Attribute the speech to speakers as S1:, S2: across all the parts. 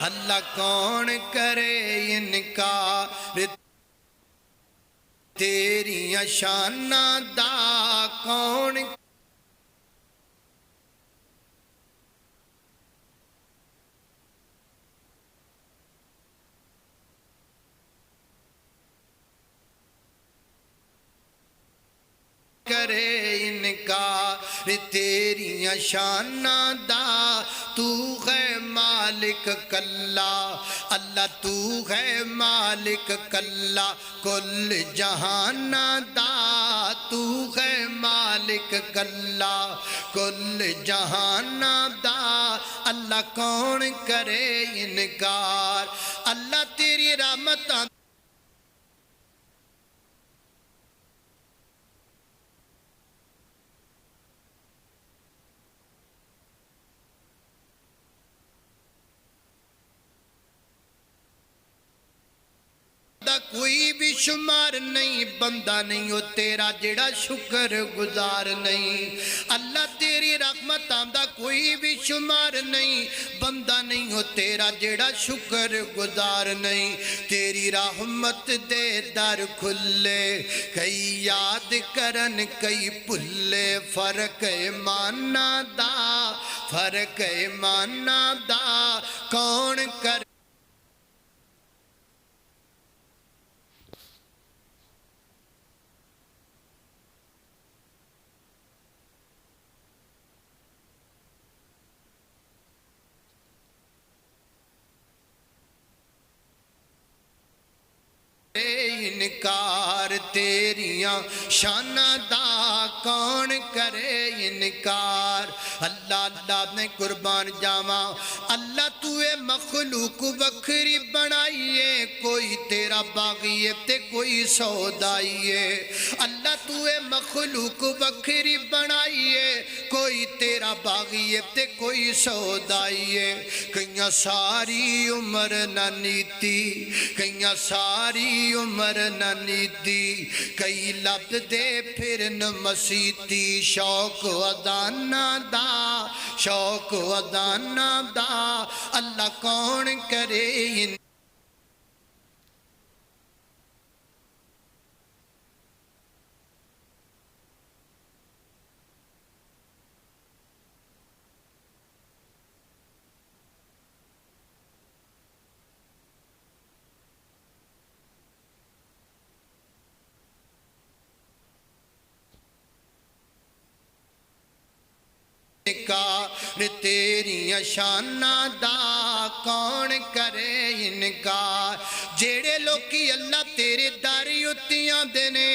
S1: اللہ کون کرے انکار تیریاں شاناں دا کون کرے انکار تیریاں شاناں دا تو ہے مالک کلا اللہ تو ہے مالک کلا کل جہانا دا تو ہے مالک کلا کل جہانا دا اللہ کون کرے انکار اللہ تیری رحمتاں کوئی بھی شمار نہیں بندہ نہیں ہو تیرا جڑا شکر گزار نہیں اللہ تیری رحمتاں دا کوئی بھی شمار نہیں بندہ نہیں ہو تیرا جڑا شکر گزار نہیں تیری رحمت دے در کھلے کئی یاد کرن کئی پلے فرق ایمانہ دا فرق ایمانہ دا کون کر انکار تیریاں شاناں دا کون کرے انکار اللہ اللہ نے قربان جاواں اللہ تو اے مخلوق وکھری بنائیے کوئی تیرا باغیے تے کوئی سودائیے اللہ تو اے مخلوق وکھری بنائیے کوئی تیرا باغیے تے کوئی سودائیے کئیاں ساری عمر نہ نیتی کئیاں ساری عمر نہ نیتی کئی لب دے پھرن مسیتی شوق ودانا دا شوق ودانا دا اللہ کون کرے انکار تیریاں شاناں دا کون کرے انکار جیڑے لوکی اللہ تیرے داری اتیاں دینے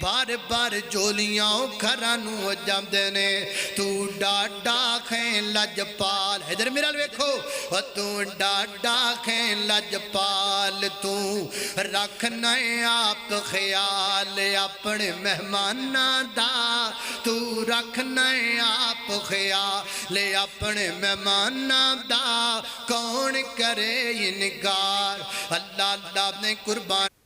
S1: بار بار جولیاں گھرانوں جام دینے تو ڈاڈا کھیں لجپال حیدر میرال ویکھو تو ڈاڈا کھیں لجپال تو رکھنا آپ خیال اپنے مہمانہ دا تو رکھنا آپ خیال اپنے مہمانہ دا کون کرے انکار اللہ اللہ نے قربان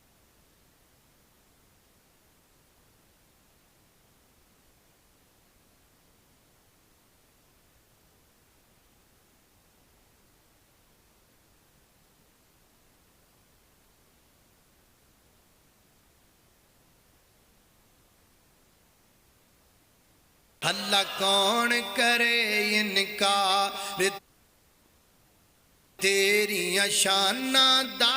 S1: اللہ کون کرے انکار تیریاں شاناں دا